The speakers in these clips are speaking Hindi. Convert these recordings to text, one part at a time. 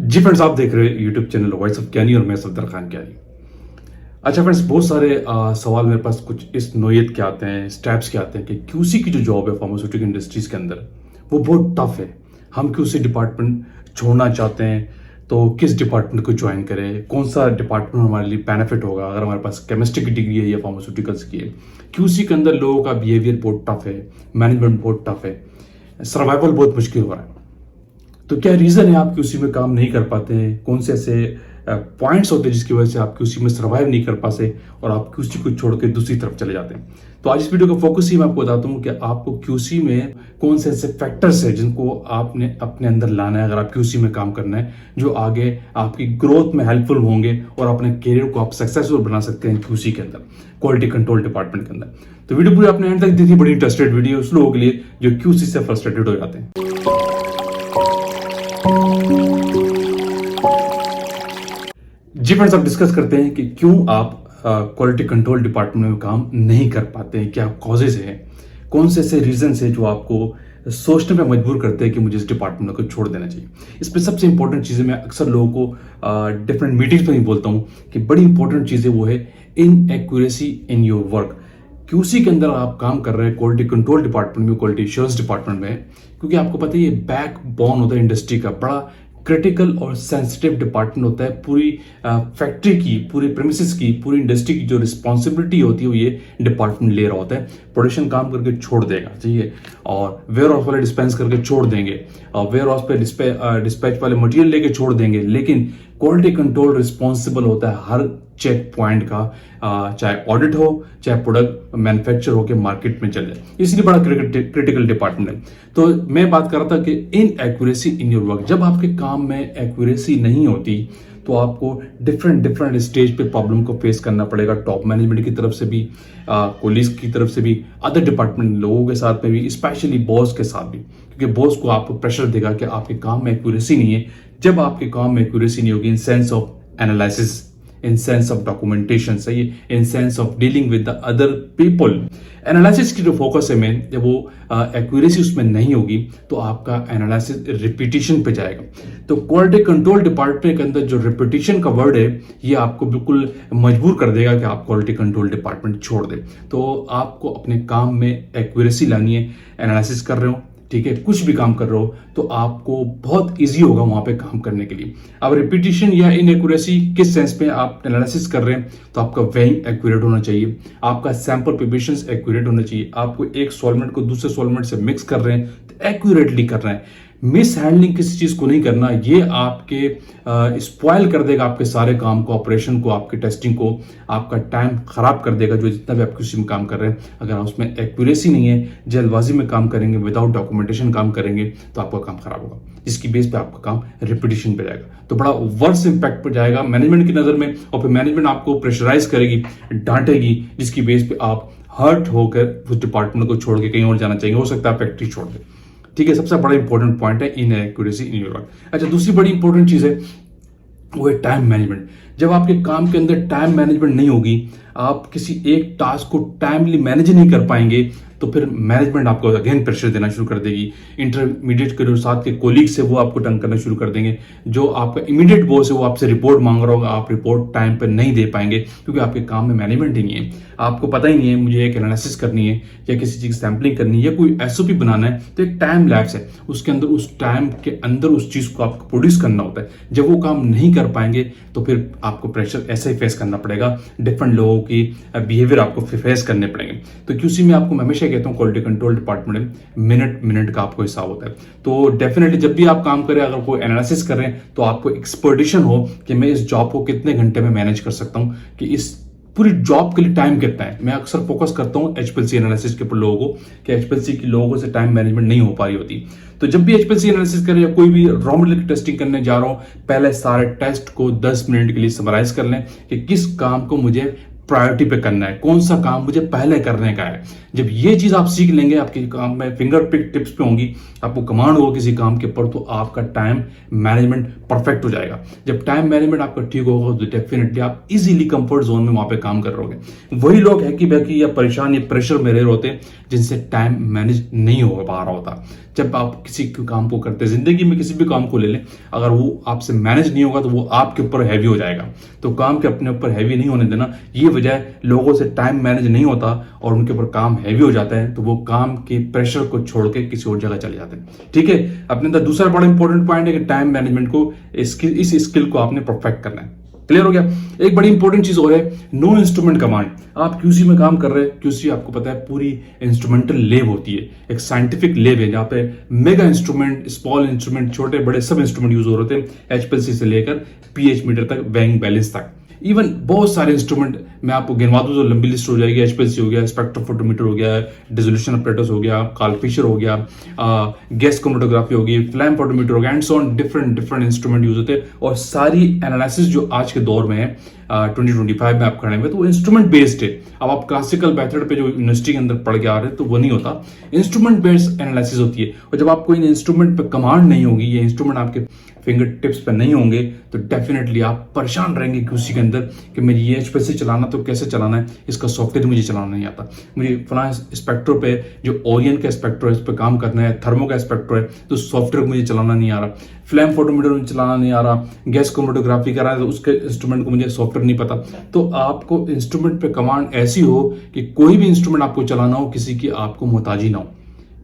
जी फ्रेंड्स, आप देख रहे हैं यूट्यूब चैनल वॉइस ऑफ ज्ञानी और मैं सफदर खान ज्ञानी। अच्छा फ्रेंड्स, बहुत सारे सवाल मेरे पास कुछ इस नोयत के आते हैं, स्टेप्स के आते हैं कि क्यूसी की जो जॉब है फार्मास्यूटिकल इंडस्ट्रीज के अंदर वो बहुत टफ है। हम क्यूसी डिपार्टमेंट छोड़ना चाहते हैं तो किस डिपार्टमेंट को ज्वाइन करें, कौन सा डिपार्टमेंट हमारे लिए बेनिफिट होगा अगर हमारे पास केमिस्ट्री की डिग्री है या फार्मास्यूटिकल्स की है। क्यूसी के अंदर लोगों का बिहेवियर बहुत टफ है, मैनेजमेंट बहुत टफ है, सर्वाइवल बहुत मुश्किल हो रहा है। तो क्या रीज़न है आप क्यूसी में काम नहीं कर पाते हैं? कौन से ऐसे पॉइंट्स होते हैं जिसकी वजह से आप क्यूसी में सर्वाइव नहीं कर पाते और आप क्यूसी को छोड़ के दूसरी तरफ चले जाते हैं? तो आज इस वीडियो का फोकस ही मैं आपको बताता हूँ कि आपको क्यूसी में कौन से ऐसे फैक्टर्स हैं जिनको आपने अपने अंदर लाना है अगर आप क्यूसी में काम करना है, जो आगे आपकी ग्रोथ में हेल्पफुल होंगे और अपने करियर को आप सक्सेसफुल बना सकते हैं क्यूसी के अंदर, क्वालिटी कंट्रोल डिपार्टमेंट के अंदर। तो वीडियो पूरी आपने एंड तक देखी, बड़ी इंटरेस्टेड वीडियो उस लोगों के लिए जो क्यूसी से फ्रस्ट्रेटेड हो जाते हैं। जी फ्रेंड्स, अब डिस्कस करते हैं कि क्यों आप क्वालिटी कंट्रोल डिपार्टमेंट में काम नहीं कर पाते हैं, क्या कॉजेज हैं, कौन से ऐसे रीजंस हैं जो आपको सोचने पे मजबूर करते हैं कि मुझे इस डिपार्टमेंट को छोड़ देना चाहिए। इसमें सबसे इंपॉर्टेंट चीज़ें मैं अक्सर लोगों को डिफरेंट मीटिंग्स में ही बोलता हूँ कि बड़ी इंपॉर्टेंट चीज़ें वो है inaccuracy in your work. QC के अंदर आप काम कर रहे हैं क्वालिटी कंट्रोल डिपार्टमेंट में, क्वालिटी एश्योरेंस डिपार्टमेंट में, क्योंकि आपको पता है ये बैक बोन होता है इंडस्ट्री का, बड़ा क्रिटिकल और सेंसिटिव डिपार्टमेंट होता है। पूरी फैक्ट्री की, पूरी प्रेमिसेस की, पूरी इंडस्ट्री की जो रिस्पॉन्सिबिलिटी होती है वो ये डिपार्टमेंट ले रहा होता है। प्रोडक्शन काम करके छोड़ देगा चाहिए और वेयर हाउस वाले डिस्पेंस करके छोड़ देंगे और वेयर हाउस पे डिस्पैच वाले मटेरियल लेके छोड़ देंगे, लेकिन क्वालिटी कंट्रोल रिस्पॉन्सिबल होता है हर चेक पॉइंट का, चाहे ऑडिट हो चाहे प्रोडक्ट मैन्युफैक्चर होकर मार्केट में चल जाए। इसलिए बड़ा क्रिटिकल डिपार्टमेंट है। तो मैं बात कर रहा था कि इन एक्यूरेसी इन योर वर्क, जब आपके काम में एक्यूरेसी नहीं होती तो आपको डिफरेंट स्टेज पे प्रॉब्लम को फेस करना पड़ेगा, टॉप मैनेजमेंट की तरफ से भी, कोलिग्स की तरफ से भी, अदर डिपार्टमेंट लोगों के साथ में भी, स्पेशली बॉस के साथ भी, क्योंकि बॉस को आपको प्रेशर देगा कि आपके काम में एक्यूरेसी नहीं है। जब आपके काम में एक्यूरेसी नहीं होगी in sense of analysis, in sense of documentation, सही है, in sense of dealing with the other people, analysis की जो फोकस है मेन, जब वो एक्यूरेसी उसमें नहीं होगी तो आपका एनालिसिस रिपीटिशन पे जाएगा। तो क्वालिटी कंट्रोल डिपार्टमेंट के अंदर जो रिपीटिशन का वर्ड है ये आपको बिल्कुल मजबूर कर देगा कि आप क्वालिटी कंट्रोल डिपार्टमेंट छोड़ दें। तो आपको अपने काम में एक्यूरेसी लानी है। एनालिसिस कर रहे हो, ठीक है, कुछ भी काम कर रहे हो तो आपको बहुत इजी होगा वहां पे काम करने के लिए। अब रिपीटिशन या इनएक्यूरेसी किस सेंस में आप एनालिसिस कर रहे हैं तो आपका वेइंग एक्यूरेट होना चाहिए, आपका सैंपल प्रिपरेशंस एक्यूरेट होना चाहिए, आपको एक सॉल्वेंट को दूसरे सॉल्वेंट से मिक्स कर रहे हैं तो एक्यूरेटली कर रहे हैं। मिस हैंडलिंग किसी चीज को नहीं करना, ये आपके स्पॉइल कर देगा आपके सारे काम को, ऑपरेशन को, आपके टेस्टिंग को, आपका टाइम खराब कर देगा जो जितना भी आप किसी में काम कर रहे हैं। अगर उसमें एक्यूरेसी नहीं है, जल्दबाजी में काम करेंगे, विदाउट डॉक्यूमेंटेशन काम करेंगे तो आपका काम खराब होगा, जिसकी बेस पे आपका काम रिपीटिशन पे जाएगा तो बड़ा वर्स इंपैक्ट पर जाएगा मैनेजमेंट की नजर में, और फिर मैनेजमेंट आपको प्रेशराइज करेगी, डांटेगी, जिसकी बेस पे आप हर्ट होकर उस डिपार्टमेंट को छोड़ के कहीं और जाना चाहिए। हो सकता है फैक्ट्री छोड़ दे, ठीक है। सबसे बड़ा इंपॉर्टेंट पॉइंट है इनएक्यूरेसी इन योर वर्क। अच्छा, दूसरी बड़ी इंपॉर्टेंट चीज है वो है टाइम मैनेजमेंट। जब आपके काम के अंदर टाइम मैनेजमेंट नहीं होगी, आप किसी एक टास्क को टाइमली मैनेज नहीं कर पाएंगे तो फिर मैनेजमेंट आपको अगेन प्रेशर देना शुरू कर देगी। इंटरमीडिएट के जो साथ के कोलीग्स है वो आपको तंग करना शुरू कर देंगे। जो आपका इमीडिएट बॉस है वो आपसे रिपोर्ट मांग रहा होगा, आप रिपोर्ट टाइम पर नहीं दे पाएंगे क्योंकि आपके काम में मैनेजमेंट ही नहीं है। आपको पता ही नहीं है मुझे एक एनालिसिस करनी है या किसी चीज सैंपलिंग करनी है या कोई एसओपी बनाना है तो एक टाइम लैप्स है, उसके अंदर उस टाइम के अंदर उस चीज को आपको प्रोड्यूस करना होता है। जब वो काम नहीं कर पाएंगे तो फिर आपको प्रेशर ऐसे ही फेस करना पड़ेगा, डिफरेंट लोगों की बिहेवियर आपको फेस करने पड़ेंगे। तो क्यूसी में आपको मैं हमेशा कहता हूँ क्वालिटी कंट्रोल डिपार्टमेंट में मिनट का आपको हिसाब होता है। तो डेफिनेटली जब भी आप काम करें, अगर कोई एनालिसिस कर रहे हैं तो आपको एक्सपर्टिशन हो कि मैं इस जॉब को कितने घंटे में मैनेज कर सकता हूं, कि इस पूरी जॉब के लिए टाइम कितना है। मैं अक्सर फोकस करता हूं एचपीएलसी एनालिसिस के ऊपर लोगों को कि एचपीएलसी की लोगों से टाइम मैनेजमेंट नहीं हो पा रही होती। तो जब भी एचपीएलसी एनालिसिस करें या कोई भी रॉ मटेरियल की टेस्टिंग करने जा रहा हूं, पहले सारे टेस्ट को 10 मिनट के लिए समराइज कर लें कि किस काम को मुझे प्रायोरिटी पे करना है, कौन सा काम मुझे पहले करने का है। जब ये चीज आप सीख लेंगे, आपके काम में फिंगर पिक टिप्स पे होंगी, आपको कमांड होगा किसी काम के ऊपर, तो आपका टाइम मैनेजमेंट परफेक्ट हो जाएगा। जब टाइम मैनेजमेंट आपका ठीक होगा तो डेफिनेटली आप इजीली कंफर्ट जोन में वहां पे काम कर रहोगे। वही लोग हैकी बैकी या परेशान या प्रेशर में रह रहे होते जिनसे टाइम मैनेज नहीं हो पा रहा होता। जब आप किसी काम को करते हैं, जिंदगी में किसी भी काम को ले लें, अगर वो आपसे मैनेज नहीं होगा तो वो आपके ऊपर हैवी हो जाएगा। तो काम के अपने ऊपर हैवी नहीं होने देना। ये वजह लोगों से टाइम मैनेज नहीं होता और उनके ऊपर काम हैवी हो जाता है, तो वो काम के प्रेशर को छोड़ के किसी और जगह चले जाते हैं। ठीक है, अपने अंदर दूसरा बड़ा इंपॉर्टेंट पॉइंट है कि टाइम मैनेजमेंट को, इस स्किल को आपने परफेक्ट करना है। क्लियर हो गया। एक बड़ी इंपॉर्टेंट चीज और है, नो इंस्ट्रूमेंट कमांड। आप क्यूसी में काम कर रहे हैं, क्यूसी आपको पता है पूरी इंस्ट्रूमेंटल लैब होती है, एक साइंटिफिक लैब है जहाँ पे मेगा इंस्ट्रूमेंट, स्मॉल इंस्ट्रूमेंट, छोटे बड़े सब इंस्ट्रूमेंट यूज हो रहे थे, एचपीएलसी से लेकर पीएच मीटर तक, वेइंग बैलेंस तक, इवन बहुत सारे इंस्ट्रूमेंट मैं आपको गिनवा दूं तो लंबी लिस्ट हो जाएगी। एचपीएलसी हो गया, स्पेक्ट्रोफोटोमीटर हो गया, डिसोल्यूशन अपरेटस हो गया, कार्ल फिशर हो गया, गैस क्रोमेटोग्राफी होगी, फ्लैम फोटोमीटर हो गया, and so on. Different instrument use होते हैं और सारी एनालिसिस जो आज के दौर में है 2025 में आप करने में, तो वो इंस्ट्रूमेंट बेस्ड है। अब आप क्लासिकल मेथड पे जो यूनिवर्सिटी के अंदर पढ़ के आ रहे हैं तो वो नहीं होता, इंस्ट्रूमेंट बेस्ड एनालिसिस होती है। और जब आपको इन इंस्ट्रूमेंट पे कमांड नहीं होगी, ये इंस्ट्रूमेंट आपके फिंगर टिप्स पे नहीं होंगे, तो डेफिनेटली आप परेशान रहेंगे क्यूसी के अंदर कि मुझे ये एचपीएलसी चलाना तो कैसे चलाना है, इसका सॉफ्टवेयर मुझे चलाना नहीं आता, मुझे फला स्पेक्ट्रो पे जो ओरियन का स्पेक्ट्रो है इस पर काम करना है, थर्मो का स्पेक्ट्रो है तो सॉफ्टवेयर मुझे चलाना नहीं आ रहा, फ्लैम फोटोमीटर मुझे चलाना नहीं आ रहा, गैस क्रोमेटोग्राफी करा है तो उसके इंस्ट्रूमेंट को मुझे सॉफ्टवेयर नहीं पता। तो आपको इंस्ट्रूमेंट पे कमांड ऐसी हो कि कोई भी इंस्ट्रूमेंट आपको चलाना हो, किसी की आपको मोहताजी ना हो।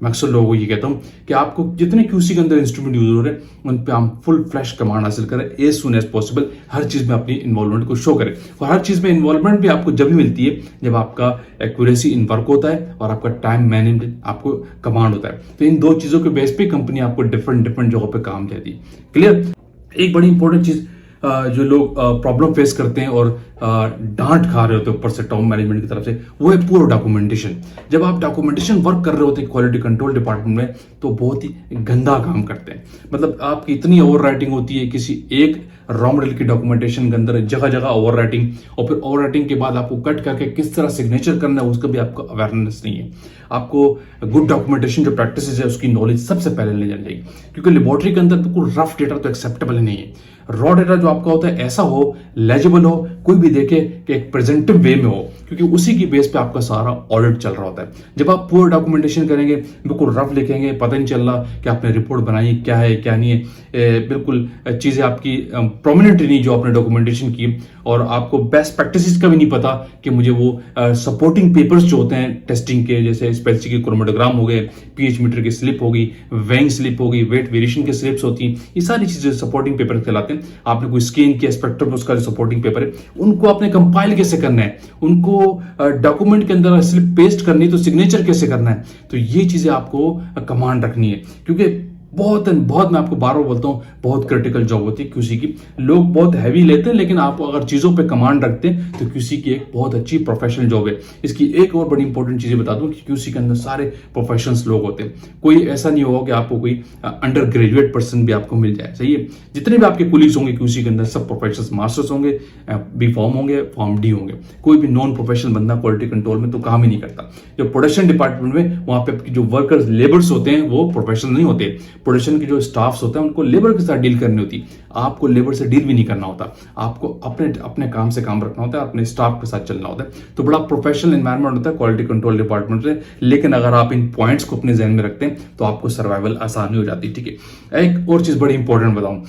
मैं अक्सर लोगों को ये कहता हूँ कि आपको जितने क्यूसी के अंदर इंस्ट्रूमेंट यूज हो रहे हैं उन पे आप फुल फ्लैश कमांड हासिल करें एज सुन एज पॉसिबल, हर चीज में अपनी इन्वॉल्वमेंट को शो करें। और हर चीज में इन्वॉल्वमेंट भी आपको जब भी मिलती है जब आपका एक्यूरेसी इन वर्क होता है और आपका टाइम मैनेजमेंट आपको कमांड होता है। तो इन दो चीजों के बेस पे कंपनी आपको डिफरेंट जगहों पर काम देती है। क्लियर। एक बड़ी इंपॉर्टेंट चीज जो लोग प्रॉब्लम फेस करते हैं और डांट खा रहे होते हैं ऊपर से टॉप मैनेजमेंट की तरफ से, वो है पूरा डॉक्यूमेंटेशन। जब आप डॉक्यूमेंटेशन वर्क कर रहे होते हैं क्वालिटी कंट्रोल डिपार्टमेंट में तो बहुत ही गंदा काम करते हैं। मतलब आपकी इतनी ओवर राइटिंग होती है किसी एक रॉ मटेरियल की डॉक्यूमेंटेशन के अंदर, जगह जगह ओवर राइटिंग, और फिर ओवर राइटिंग के बाद आपको कट करके किस तरह सिग्नेचर करना है उसका भी आपको अवेयरनेस नहीं है। आपको गुड डॉक्यूमेंटेशन जो प्रैक्टिस है उसकी नॉलेज सबसे पहले लेनी चाहिए, क्योंकि लेबोरेटरी के अंदर बिल्कुल रफ डेटा तो एक्सेप्टेबल नहीं है। रॉ डेटा जो आपका होता है ऐसा हो, लेजिबल हो, कोई भी देखे कि एक प्रेजेंटिव वे में हो, क्योंकि उसी की बेस पे आपका सारा ऑडिट चल रहा होता है। जब आप पूरा डॉक्यूमेंटेशन करेंगे, बिल्कुल रफ लिखेंगे, पता नहीं चल रहा कि आपने रिपोर्ट बनाई क्या है क्या नहीं है, बिल्कुल चीजें आपकी प्रोमिनेंट नहीं जो आपने डॉक्यूमेंटेशन की, और आपको बेस्ट प्रैक्टिसेस का भी नहीं पता कि मुझे वो सपोर्टिंग पेपर्स जो होते हैं टेस्टिंग के, जैसे स्पेल्सी के क्रोमेटोग्राम हो गए, पीएच मीटर की स्लिप होगी, वेइंग स्लिप होगी, वेट वेरिएशन की स्लिप्स होती हैं, ये सारी चीजें सपोर्टिंग पेपर कहलाते हैं। आपने कोई स्कैन किया स्पेक्ट्रम, उसका जो सपोर्टिंग पेपर है, उनको आपने कंपाइल कैसे करना है, उनको डॉक्यूमेंट के अंदर स्लिप पेस्ट करनी है तो सिग्नेचर कैसे करना है, तो ये चीजें आपको कमांड रखनी है। क्योंकि बहुत मैं आपको बार बार बोलता हूँ, बहुत क्रिटिकल जॉब होती है क्यूसी की। लोग बहुत हैवी लेते हैं, लेकिन आप अगर चीजों पे कमांड रखते हैं तो क्यूसी की एक बहुत अच्छी प्रोफेशनल जॉब है। इसकी एक और बड़ी इंपॉर्टेंट चीजें बता दूं कि क्यूसी के अंदर सारे प्रोफेशनल्स लोग होते हैं। कोई ऐसा नहीं होगा कि आपको कोई अंडर ग्रेजुएट पर्सन भी आपको मिल जाए, सही है। जितने भी आपके कुलीग्स होंगे क्यूसी के अंदर सब प्रोफेशनल्स, मास्टर्स होंगे, बी फॉर्म होंगे, फॉर्म डी होंगे। कोई भी नॉन प्रोफेशनल बंदा क्वालिटी कंट्रोल में तो काम ही नहीं करता। जो प्रोडक्शन डिपार्टमेंट में, वहां पे आपके जो वर्कर्स लेबर्स होते हैं वो प्रोफेशनल नहीं होते। प्रोडक्शन के जो स्टाफ्स होते हैं उनको लेबर के साथ डील करनी होती। आपको लेबर से डील भी नहीं करना होता, आपको अपने काम से काम रखना होता है, अपने स्टाफ के साथ चलना होता है। तो बड़ा प्रोफेशनल एनवायरनमेंट होता है क्वालिटी कंट्रोल डिपार्टमेंट में। लेकिन अगर आप इन पॉइंट्स को अपने जहन में रखते हैं तो आपको सर्वाइवल आसानी हो जाती है। ठीक है। एक और चीज बड़ी इंपॉर्टेंट बताऊं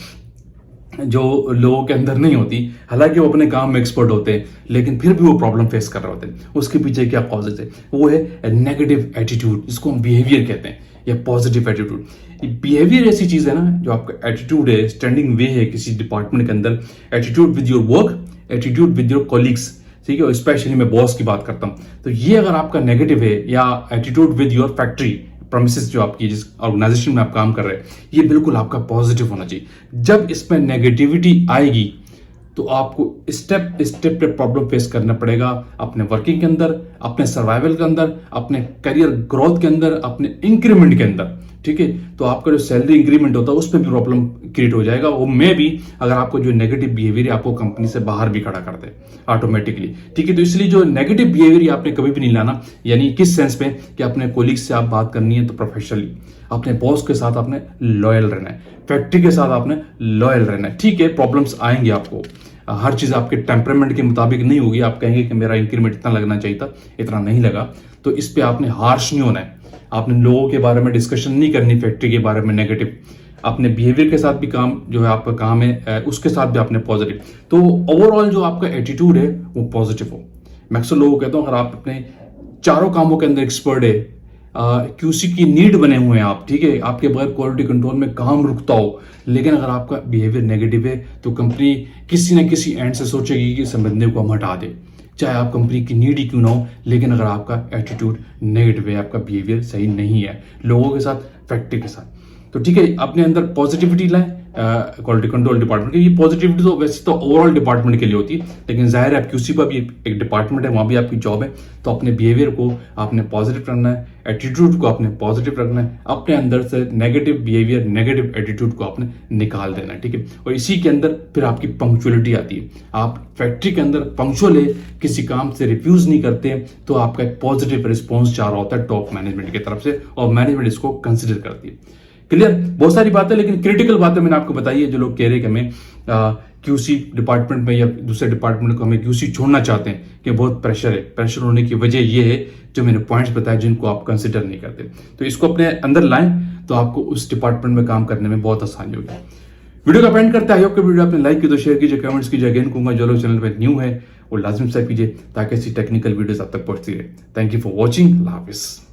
जो लोगों के अंदर नहीं होती, हालांकि वो अपने काम में एक्सपर्ट होते हैं लेकिन फिर भी वो प्रॉब्लम फेस कर रहे होते हैं, उसके पीछे क्या कॉजेज है, वो है नेगेटिव एटीट्यूड, जिसको हम बिहेवियर कहते हैं, या पॉजिटिव एटीट्यूड। बिहेवियर ऐसी चीज है ना, जो आपका एटीट्यूड है, स्टैंडिंग वे है किसी डिपार्टमेंट के अंदर, attitude with your work, attitude with your colleagues, ठीक है, स्पेशली मैं बॉस की बात करता हूं। तो ये अगर आपका नेगेटिव है, या attitude with your factory premises, जो आपकी जिस ऑर्गेनाइजेशन में आप काम कर रहे हैं, ये बिल्कुल आपका पॉजिटिव होना चाहिए। जब इसमें नेगेटिविटी आएगी तो आपको स्टेप पे प्रॉब्लम फेस करना पड़ेगा, अपने वर्किंग के अंदर, अपने सर्वाइवल के अंदर, अपने करियर ग्रोथ के अंदर, अपने इंक्रीमेंट के अंदर। ठीक है, तो आपका जो सैलरी इंक्रीमेंट होता है उस पर भी प्रॉब्लम क्रिएट हो जाएगा, वो मे भी अगर आपको जो नेगेटिव बिहेवियर है आपको कंपनी से बाहर भी खड़ा कर दे ऑटोमेटिकली। ठीक है, तो इसलिए जो नेगेटिव बिहेवियर आपने कभी भी नहीं लाना, यानी किस सेंस में कि अपने कोलिग्स से आप बात करनी है तो प्रोफेशनली, अपने बॉस के साथ आपने लॉयल रहना है, फैक्ट्री के साथ आपने लॉयल रहना है। ठीक है, प्रॉब्लम्स आएंगे आपको, हर चीज आपके टेम्परामेंट के मुताबिक नहीं होगी, आप कहेंगे कि मेरा इंक्रीमेंट इतना लगना चाहिए था, इतना नहीं लगा, तो इस पे आपने हार्श नहीं होना है, आपने लोगों के बारे में डिस्कशन नहीं करनी, फैक्ट्री के बारे में नेगेटिव, अपने बिहेवियर के साथ भी काम जो है आपका काम है उसके साथ भी आपने पॉजिटिव, तो ओवरऑल जो आपका एटीट्यूड है वो पॉजिटिव हो। मैं अक्सर लोगों को कहता हूँ अगर आप अपने चारों कामों के अंदर एक्सपर्ट है, क्यूसी की नीड बने हुए हैं आप, ठीक है, आपके बगैर क्वालिटी कंट्रोल में काम रुकता हो, लेकिन अगर आपका बिहेवियर नेगेटिव है तो कंपनी किसी न किसी एंड से सोचेगी कि इस बंदे को हम हटा दें, चाहे आप कंपनी की नीड ही क्यों ना हो, लेकिन अगर आपका एटीट्यूड नेगेटिव है, आपका बिहेवियर सही नहीं है लोगों के साथ, फैक्ट्री के साथ, तो ठीक है, अपने अंदर पॉजिटिविटी लाएं क्वालिटी कंट्रोल डिपार्टमेंट की। ये पॉजिटिविटी तो वैसे तो ओवरऑल डिपार्टमेंट के लिए होती है, लेकिन जाहिर है क्यूसी का भी एक डिपार्टमेंट है, वहां भी आपकी जॉब है, तो अपने बिहेवियर को आपने पॉजिटिव रखना है, एटीट्यूड को आपने पॉजिटिव रखना है, अपने अंदर से नेगेटिव बिहेवियर, नेगेटिव एटीट्यूड को आपने निकाल देना है। ठीक है, और इसी के अंदर फिर आपकी पंक्चुअलिटी आती है, आप फैक्ट्री के अंदर पंक्चुअल है, किसी काम से रिफ्यूज नहीं करते, तो आपका एक पॉजिटिव रिस्पॉन्स चाह रहा होता है टॉप मैनेजमेंट की तरफ से, और मैनेजमेंट इसको कंसिडर करती है। क्लियर, बहुत सारी बातें, लेकिन क्रिटिकल बातें मैंने आपको बताई है। जो लोग कह रहे हैं कि हमें क्यूसी डिपार्टमेंट में या दूसरे डिपार्टमेंट को हमें क्यूसी छोड़ना चाहते हैं कि बहुत प्रेशर है, प्रेशर होने की वजह ये है जो मैंने पॉइंट्स बताए जिनको आप कंसिडर नहीं करते, तो इसको अपने अंदर लाएं तो आपको उस डिपार्टमेंट में काम करने में बहुत आसानी होगी। वीडियो का पेंट करते हैं, आई होप कि वीडियो आपने लाइक की तो शेयर कीजिए, कमेंट्स कीजिए। अगेन कहूंगा जो लोग चैनल पर न्यू है वो लाजमी सब्सक्राइब कीजिए ताकि ऐसी टेक्निकल वीडियोस आप तक पहुंचती रहे। थैंक यू फॉर वॉचिंग, अल्लाह हाफिज़।